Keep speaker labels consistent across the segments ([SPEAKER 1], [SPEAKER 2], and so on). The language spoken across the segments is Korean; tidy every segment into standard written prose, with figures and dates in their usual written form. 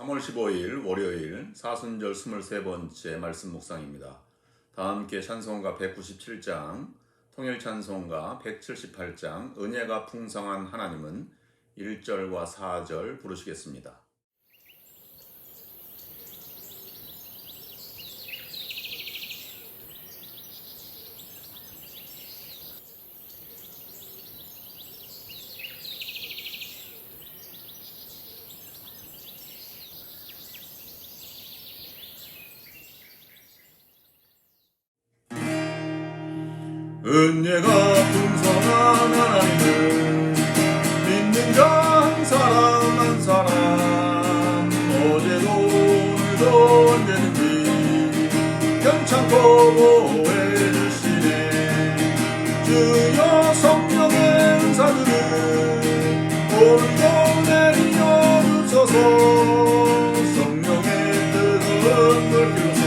[SPEAKER 1] 3월 15일 월요일 사순절 23번째 말씀 묵상입니다. 다 함께 찬송가 197장, 통일 찬송가 178장, 은혜가 풍성한 하나님은 1절과 4절 부르시겠습니다. 은혜가 풍성한 하나님은 믿는 자 한 사람 한 사람 어제도 오늘도 언제든지 괜찮고 보호해 주시네. 주여 성령의 은사들을 오늘도 내리려 주소서. 성령의 뜨거운 불길로서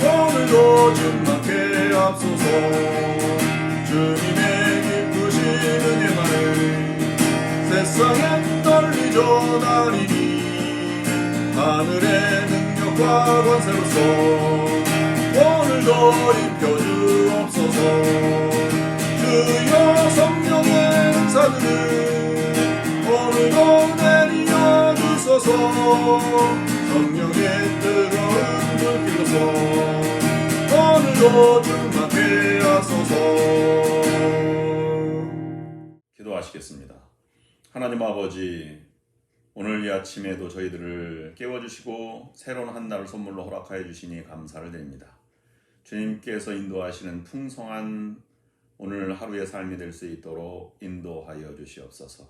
[SPEAKER 1] 오늘도 충만케 앞소서. 주님의 기쁘신 은혜만을 세상엔 널리 전하리니 하늘의 능력과 권세로서 오늘도 입혀주옵소서. 주여 성령의 은사들을 오늘도 내리려 주소서. 성령의 뜨거운 불길로서 오늘도 충만케 하소서. 기도하시겠습니다. 하나님 아버지, 오늘 이 아침에도 저희들을 깨워주시고 새로운 한 날을 선물로 허락하여 주시니 감사를 드립니다. 주님께서 인도하시는 풍성한 오늘 하루의 삶이 될 수 있도록 인도하여 주시옵소서.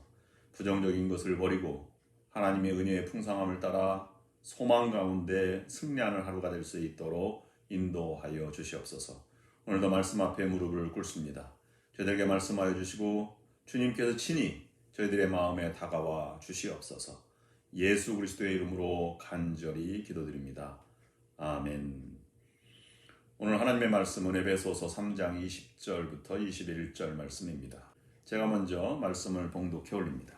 [SPEAKER 1] 부정적인 것을 버리고 하나님의 은혜의 풍성함을 따라 소망 가운데 승리하는 하루가 될 수 있도록 인도하여 주시옵소서. 오늘도 말씀 앞에 무릎을 꿇습니다. 저희들에게 말씀하여 주시고 주님께서 친히 저희들의 마음에 다가와 주시옵소서. 예수 그리스도의 이름으로 간절히 기도드립니다. 아멘. 오늘 하나님의 말씀은 에베소서 3장 20절부터 21절 말씀입니다. 제가 먼저 말씀을 봉독해 올립니다.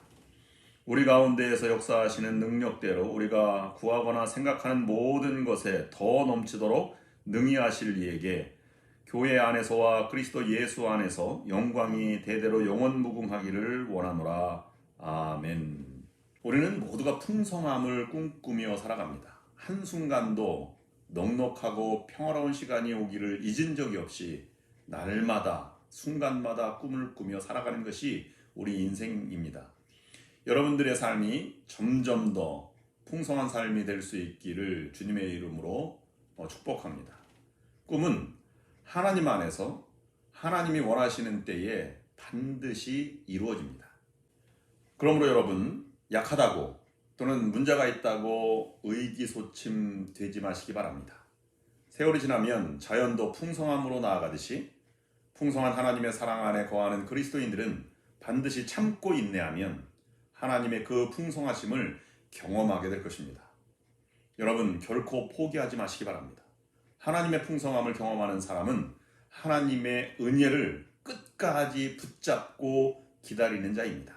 [SPEAKER 1] 우리 가운데에서 역사하시는 능력대로 우리가 구하거나 생각하는 모든 것에 더 넘치도록 능히 하실 이에게 교회 안에서와 그리스도 예수 안에서 영광이 대대로 영원무궁하기를 원하노라. 아멘. 우리는 모두가 풍성함을 꿈꾸며 살아갑니다. 한순간도 넉넉하고 평화로운 시간이 오기를 잊은 적이 없이 날마다 순간마다 꿈을 꾸며 살아가는 것이 우리 인생입니다. 여러분들의 삶이 점점 더 풍성한 삶이 될 수 있기를 주님의 이름으로 축복합니다. 꿈은 하나님 안에서 하나님이 원하시는 때에 반드시 이루어집니다. 그러므로 여러분, 약하다고 또는 문제가 있다고 의기소침되지 마시기 바랍니다. 세월이 지나면 자연도 풍성함으로 나아가듯이 풍성한 하나님의 사랑 안에 거하는 그리스도인들은 반드시 참고 인내하면 하나님의 그 풍성하심을 경험하게 될 것입니다. 여러분, 결코 포기하지 마시기 바랍니다. 하나님의 풍성함을 경험하는 사람은 하나님의 은혜를 끝까지 붙잡고 기다리는 자입니다.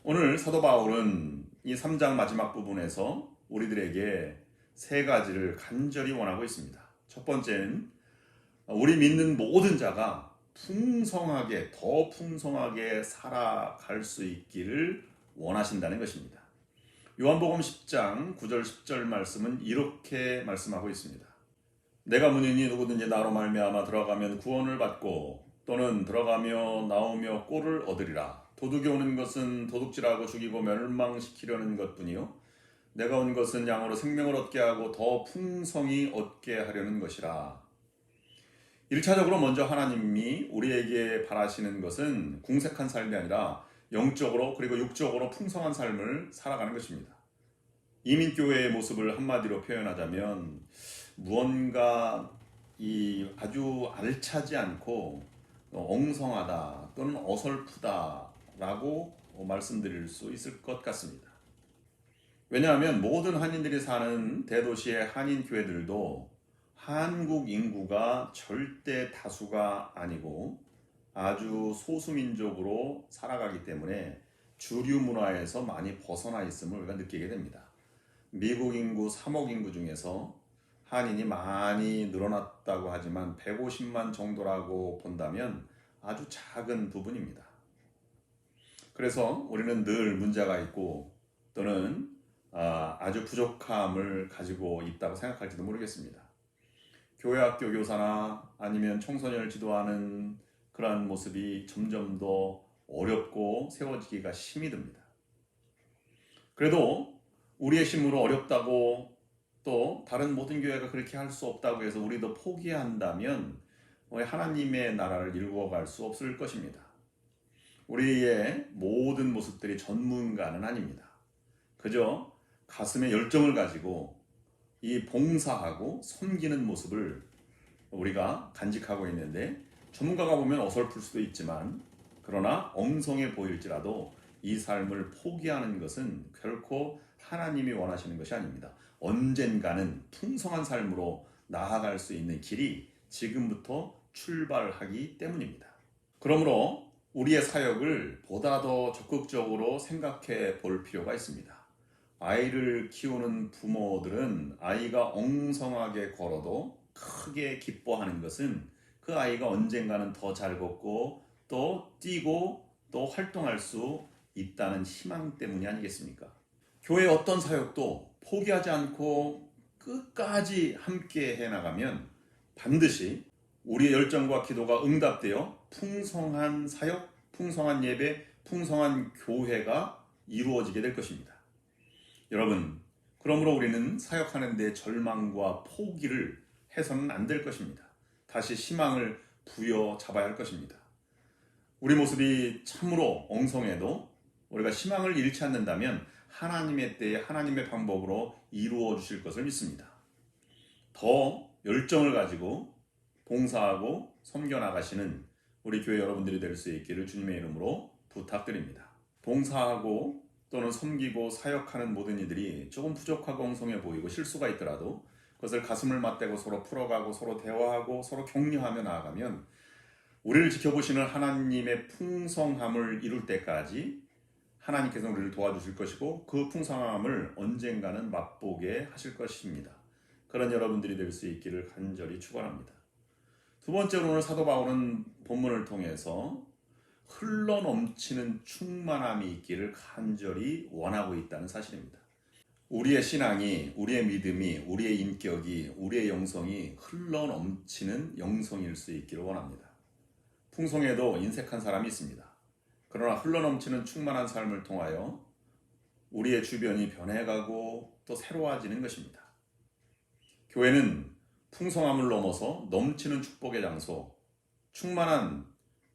[SPEAKER 1] 오늘 사도 바울은 이 3장 마지막 부분에서 우리들에게 세 가지를 간절히 원하고 있습니다. 첫 번째는 우리 믿는 모든 자가 풍성하게, 더 풍성하게 살아갈 수 있기를 원하신다는 것입니다. 요한복음 10장 9절 10절 말씀은 이렇게 말씀하고 있습니다. 내가 문이니 누구든지 나로 말미암아 들어가면 구원을 받고 또는 들어가며 나오며 꼴을 얻으리라. 도둑이 오는 것은 도둑질하고 죽이고 멸망시키려는 것뿐이요 내가 온 것은 양으로 생명을 얻게 하고 더 풍성히 얻게 하려는 것이라. 1차적으로 먼저 하나님이 우리에게 바라시는 것은 궁색한 삶이 아니라 영적으로 그리고 육적으로 풍성한 삶을 살아가는 것입니다. 이민교회의 모습을 한마디로 표현하자면 무언가 아주 알차지 않고 엉성하다 또는 어설프다라고 말씀드릴 수 있을 것 같습니다. 왜냐하면 모든 한인들이 사는 대도시의 한인교회들도 한국 인구가 절대 다수가 아니고 아주 소수민족으로 살아가기 때문에 주류 문화에서 많이 벗어나 있음을 우리가 느끼게 됩니다. 미국 인구 3억 인구 중에서 한인이 많이 늘어났다고 하지만 150만 정도라고 본다면 아주 작은 부분입니다. 그래서 우리는 늘 문제가 있고 또는 아주 부족함을 가지고 있다고 생각할지도 모르겠습니다. 교회 학교 교사나 아니면 청소년을 지도하는 그러한 모습이 점점 더 어렵고 세워지기가 힘이 듭니다. 그래도 우리의 힘으로 어렵다고 또 다른 모든 교회가 그렇게 할 수 없다고 해서 우리도 포기한다면 하나님의 나라를 이루어갈 수 없을 것입니다. 우리의 모든 모습들이 전문가는 아닙니다. 그저 가슴에 열정을 가지고 이 봉사하고 섬기는 모습을 우리가 간직하고 있는데 전문가가 보면 어설플 수도 있지만 그러나 엉성해 보일지라도 이 삶을 포기하는 것은 결코 하나님이 원하시는 것이 아닙니다. 언젠가는 풍성한 삶으로 나아갈 수 있는 길이 지금부터 출발하기 때문입니다. 그러므로 우리의 사역을 보다 더 적극적으로 생각해 볼 필요가 있습니다. 아이를 키우는 부모들은 아이가 엉성하게 걸어도 크게 기뻐하는 것은 그 아이가 언젠가는 더 잘 걷고 또 뛰고 또 활동할 수 있다는 희망 때문이 아니겠습니까? 교회 어떤 사역도 포기하지 않고 끝까지 함께 해나가면 반드시 우리의 열정과 기도가 응답되어 풍성한 사역, 풍성한 예배, 풍성한 교회가 이루어지게 될 것입니다. 여러분, 그러므로 우리는 사역하는 데 절망과 포기를 해서는 안 될 것입니다. 다시 희망을 부여잡아야 할 것입니다. 우리 모습이 참으로 엉성해도 우리가 희망을 잃지 않는다면 하나님의 때에 하나님의 방법으로 이루어 주실 것을 믿습니다. 더 열정을 가지고 봉사하고 섬겨 나가시는 우리 교회 여러분들이 될 수 있기를 주님의 이름으로 부탁드립니다. 봉사하고 또는 섬기고 사역하는 모든 이들이 조금 부족하고 엉성해 보이고 실수가 있더라도 그것을 가슴을 맞대고 서로 풀어가고 서로 대화하고 서로 격려하며 나아가면 우리를 지켜보시는 하나님의 풍성함을 이룰 때까지 하나님께서 우리를 도와주실 것이고 그 풍성함을 언젠가는 맛보게 하실 것입니다. 그런 여러분들이 될 수 있기를 간절히 축원합니다. 두 번째로 오늘 사도 바울은 본문을 통해서 흘러넘치는 충만함이 있기를 간절히 원하고 있다는 사실입니다. 우리의 신앙이, 우리의 믿음이, 우리의 인격이, 우리의 영성이 흘러넘치는 영성일 수 있기를 원합니다. 풍성해도 인색한 사람이 있습니다. 그러나 흘러넘치는 충만한 삶을 통하여 우리의 주변이 변해가고 또 새로워지는 것입니다. 교회는 풍성함을 넘어서 넘치는 축복의 장소, 충만한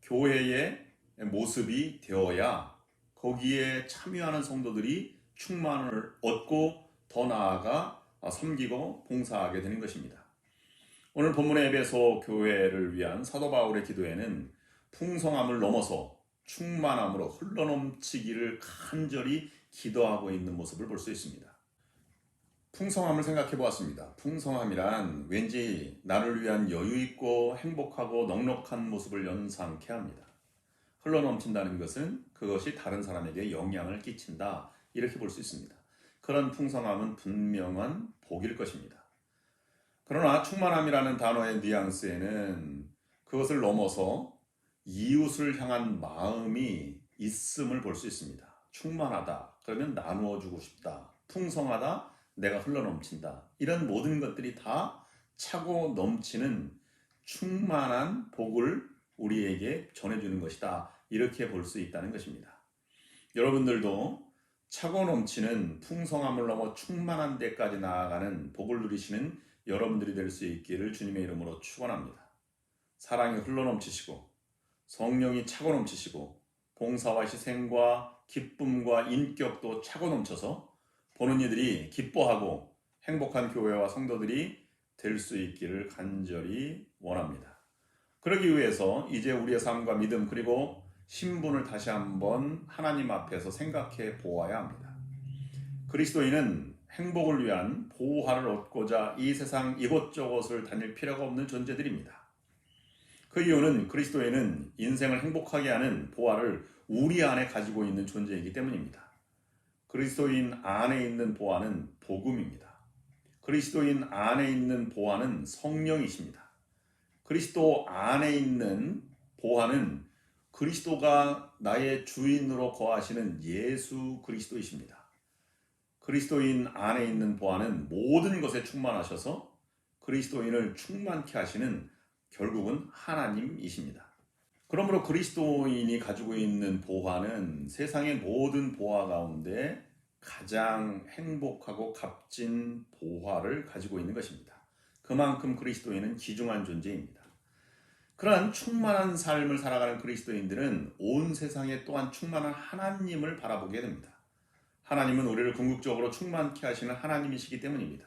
[SPEAKER 1] 교회의 모습이 되어야 거기에 참여하는 성도들이 충만을 얻고 더 나아가 섬기고 봉사하게 되는 것입니다. 오늘 본문의 에베소 교회를 위한 사도 바울의 기도에는 풍성함을 넘어서 충만함으로 흘러넘치기를 간절히 기도하고 있는 모습을 볼 수 있습니다. 풍성함을 생각해 보았습니다. 풍성함이란 왠지 나를 위한 여유 있고 행복하고 넉넉한 모습을 연상케 합니다. 흘러넘친다는 것은 그것이 다른 사람에게 영향을 끼친다, 이렇게 볼 수 있습니다. 그런 풍성함은 분명한 복일 것입니다. 그러나 충만함이라는 단어의 뉘앙스에는 그것을 넘어서 이웃을 향한 마음이 있음을 볼 수 있습니다. 충만하다, 그러면 나누어 주고 싶다. 풍성하다, 내가 흘러넘친다. 이런 모든 것들이 다 차고 넘치는 충만한 복을 우리에게 전해주는 것이다, 이렇게 볼 수 있다는 것입니다. 여러분들도 차고 넘치는 풍성함을 넘어 충만한 데까지 나아가는 복을 누리시는 여러분들이 될 수 있기를 주님의 이름으로 축원합니다. 사랑이 흘러넘치시고 성령이 차고 넘치시고 봉사와 희생과 기쁨과 인격도 차고 넘쳐서 보는 이들이 기뻐하고 행복한 교회와 성도들이 될 수 있기를 간절히 원합니다. 그러기 위해서 이제 우리의 삶과 믿음 그리고 신분을 다시 한번 하나님 앞에서 생각해 보아야 합니다. 그리스도인은 행복을 위한 보화를 얻고자 이 세상 이곳저곳을 다닐 필요가 없는 존재들입니다. 그 이유는 그리스도인은 인생을 행복하게 하는 보화를 우리 안에 가지고 있는 존재이기 때문입니다. 그리스도인 안에 있는 보화는 복음입니다. 그리스도인 안에 있는 보화는 성령이십니다. 그리스도 안에 있는 보화는 그리스도가 나의 주인으로 거하시는 예수 그리스도이십니다. 그리스도인 안에 있는 보화는 모든 것에 충만하셔서 그리스도인을 충만케 하시는 결국은 하나님이십니다. 그러므로 그리스도인이 가지고 있는 보화는 세상의 모든 보화 가운데 가장 행복하고 값진 보화를 가지고 있는 것입니다. 그만큼 그리스도인은 귀중한 존재입니다. 그러한 충만한 삶을 살아가는 그리스도인들은 온 세상에 또한 충만한 하나님을 바라보게 됩니다. 하나님은 우리를 궁극적으로 충만케 하시는 하나님이시기 때문입니다.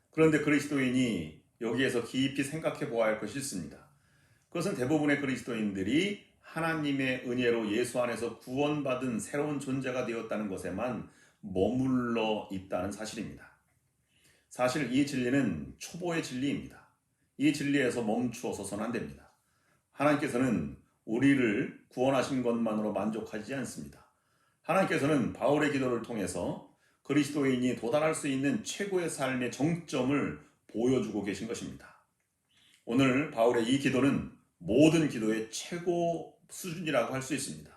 [SPEAKER 1] 그런데 그리스도인이 여기에서 깊이 생각해 보아야 할 것이 있습니다. 그것은 대부분의 그리스도인들이 하나님의 은혜로 예수 안에서 구원받은 새로운 존재가 되었다는 것에만 머물러 있다는 사실입니다. 사실 이 진리는 초보의 진리입니다. 이 진리에서 멈추어서는 안 됩니다. 하나님께서는 우리를 구원하신 것만으로 만족하지 않습니다. 하나님께서는 바울의 기도를 통해서 그리스도인이 도달할 수 있는 최고의 삶의 정점을 보여주고 계신 것입니다. 오늘 바울의 이 기도는 모든 기도의 최고 수준이라고 할 수 있습니다.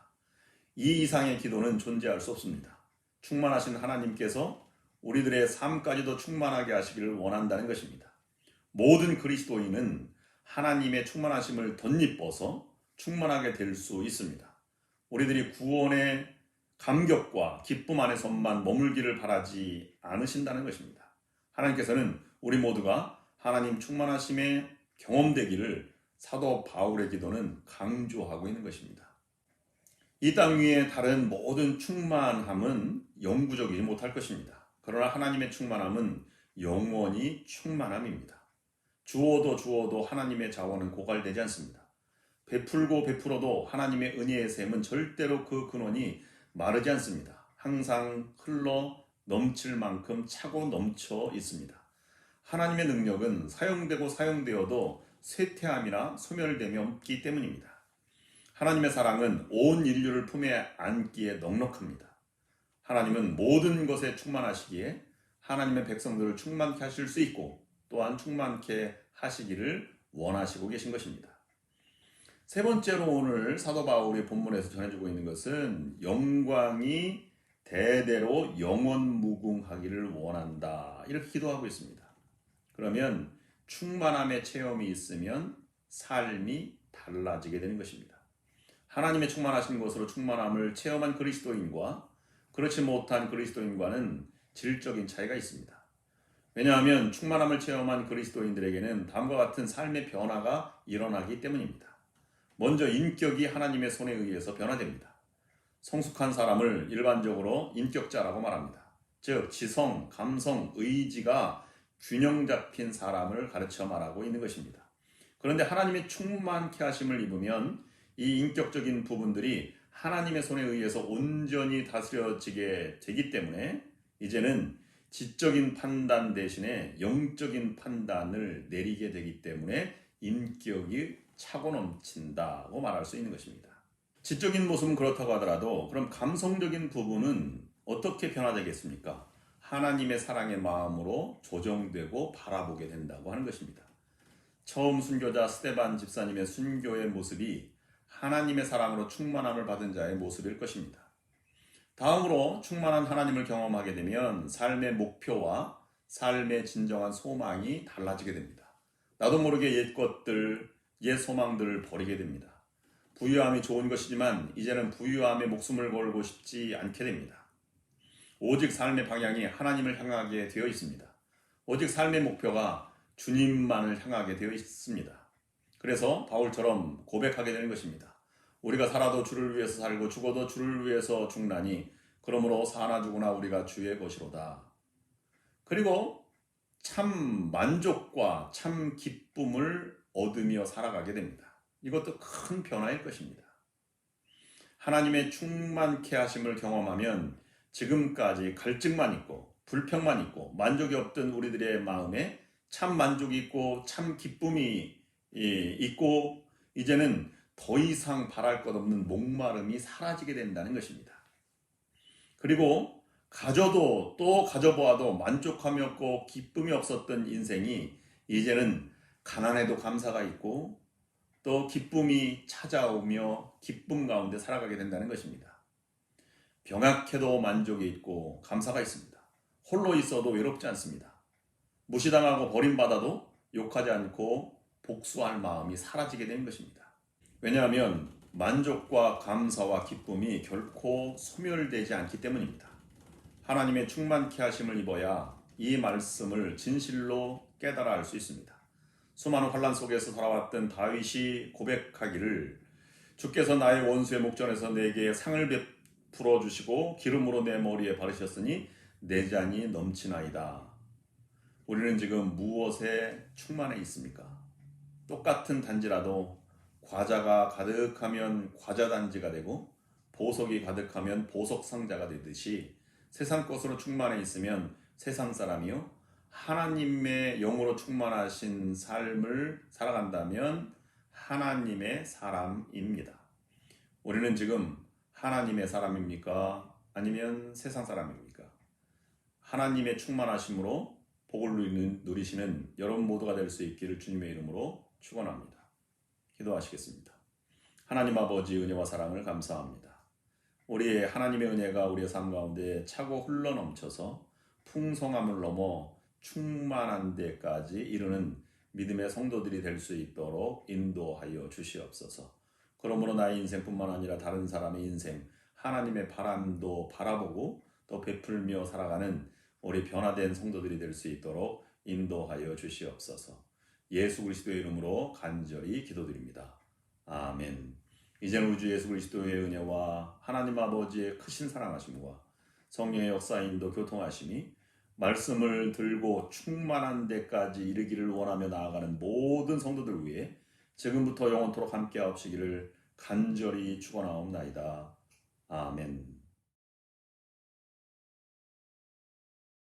[SPEAKER 1] 이 이상의 기도는 존재할 수 없습니다. 충만하신 하나님께서 우리들의 삶까지도 충만하게 하시기를 원한다는 것입니다. 모든 그리스도인은 하나님의 충만하심을 덧입어서 충만하게 될 수 있습니다. 우리들이 구원의 감격과 기쁨 안에서만 머물기를 바라지 않으신다는 것입니다. 하나님께서는 우리 모두가 하나님 충만하심에 경험되기를 사도 바울의 기도는 강조하고 있는 것입니다. 이 땅 위에 다른 모든 충만함은 영구적이지 못할 것입니다. 그러나 하나님의 충만함은 영원히 충만함입니다. 주어도 하나님의 자원은 고갈되지 않습니다. 베풀고 베풀어도 하나님의 은혜의 샘은 절대로 그 근원이 마르지 않습니다. 항상 흘러 넘칠 만큼 차고 넘쳐 있습니다. 하나님의 능력은 사용되고 사용되어도 쇠퇴함이나 소멸됨이 없기 때문입니다. 하나님의 사랑은 온 인류를 품에 안기에 넉넉합니다. 하나님은 모든 것에 충만하시기에 하나님의 백성들을 충만케 하실 수 있고 또한 충만케 하시기를 원하시고 계신 것입니다. 세 번째로 오늘 사도 바울이 본문에서 전해주고 있는 것은 영광이 대대로 영원무궁하기를 원한다. 이렇게 기도하고 있습니다. 그러면 충만함의 체험이 있으면 삶이 달라지게 되는 것입니다. 하나님의 충만하신 것으로 충만함을 체험한 그리스도인과 그렇지 못한 그리스도인과는 질적인 차이가 있습니다. 왜냐하면 충만함을 체험한 그리스도인들에게는 다음과 같은 삶의 변화가 일어나기 때문입니다. 먼저 인격이 하나님의 손에 의해서 변화됩니다. 성숙한 사람을 일반적으로 인격자라고 말합니다. 즉 지성, 감성, 의지가 균형 잡힌 사람을 가르쳐 말하고 있는 것입니다. 그런데 하나님의 충만케 하심을 입으면 이 인격적인 부분들이 하나님의 손에 의해서 온전히 다스려지게 되기 때문에 이제는 지적인 판단 대신에 영적인 판단을 내리게 되기 때문에 인격이 차고 넘친다고 말할 수 있는 것입니다. 지적인 모습은 그렇다고 하더라도 그럼 감성적인 부분은 어떻게 변화되겠습니까? 하나님의 사랑의 마음으로 조정되고 바라보게 된다고 하는 것입니다. 처음 순교자 스데반 집사님의 순교의 모습이 하나님의 사랑으로 충만함을 받은 자의 모습일 것입니다. 다음으로 충만한 하나님을 경험하게 되면 삶의 목표와 삶의 진정한 소망이 달라지게 됩니다. 나도 모르게 옛 것들, 옛 소망들을 버리게 됩니다. 부유함이 좋은 것이지만 이제는 부유함에 목숨을 걸고 싶지 않게 됩니다. 오직 삶의 방향이 하나님을 향하게 되어 있습니다. 오직 삶의 목표가 주님만을 향하게 되어 있습니다. 그래서 바울처럼 고백하게 되는 것입니다. 우리가 살아도 주를 위해서 살고 죽어도 주를 위해서 죽나니 그러므로 사나 죽으나 우리가 주의 것이로다. 그리고 참 만족과 참 기쁨을 얻으며 살아가게 됩니다. 이것도 큰 변화일 것입니다. 하나님의 충만케 하심을 경험하면 지금까지 갈증만 있고 불평만 있고 만족이 없던 우리들의 마음에 참 만족이 있고 참 기쁨이 있고 이제는 더 이상 바랄 것 없는 목마름이 사라지게 된다는 것입니다. 그리고 가져도 또 가져보아도 만족함이 없고 기쁨이 없었던 인생이 이제는 가난해도 감사가 있고 또 기쁨이 찾아오며 기쁨 가운데 살아가게 된다는 것입니다. 병약해도 만족이 있고 감사가 있습니다. 홀로 있어도 외롭지 않습니다. 무시당하고 버림받아도 욕하지 않고 복수할 마음이 사라지게 되는 것입니다. 왜냐하면 만족과 감사와 기쁨이 결코 소멸되지 않기 때문입니다. 하나님의 충만케 하심을 입어야 이 말씀을 진실로 깨달아 알 수 있습니다. 수많은 환난 속에서 살아왔던 다윗이 고백하기를 주께서 나의 원수의 목전에서 내게 상을 베풀어 주시고 기름으로 내 머리에 바르셨으니 내 잔이 넘치나이다. 우리는 지금 무엇에 충만해 있습니까? 똑같은 단지라도 과자가 가득하면 과자 단지가 되고 보석이 가득하면 보석 상자가 되듯이 세상 것으로 충만해 있으면 세상 사람이요 하나님의 영으로 충만하신 삶을 살아간다면 하나님의 사람입니다. 우리는 지금 하나님의 사람입니까? 아니면 세상 사람입니까? 하나님의 충만하심으로 복을 누리시는 여러분 모두가 될 수 있기를 주님의 이름으로 축원합니다. 기도하시겠습니다. 하나님 아버지 은혜와 사랑을 감사합니다. 우리의 하나님의 은혜가 우리의 삶 가운데 차고 흘러넘쳐서 풍성함을 넘어 충만한 데까지 이르는 믿음의 성도들이 될 수 있도록 인도하여 주시옵소서. 그러므로 나의 인생뿐만 아니라 다른 사람의 인생, 하나님의 바람도 바라보고 또 베풀며 살아가는 우리 변화된 성도들이 될 수 있도록 인도하여 주시옵소서. 예수 그리스도의 이름으로 간절히 기도드립니다. 아멘. 이제는 우주 예수 그리스도의 은혜와 하나님 아버지의 크신 사랑하심과 성령의 역사인도 교통하심이 말씀을 들고 충만한 데까지 이르기를 원하며 나아가는 모든 성도들 위해 지금부터 영원토록 함께 하옵시기를 간절히 축원하옵나이다. 아멘.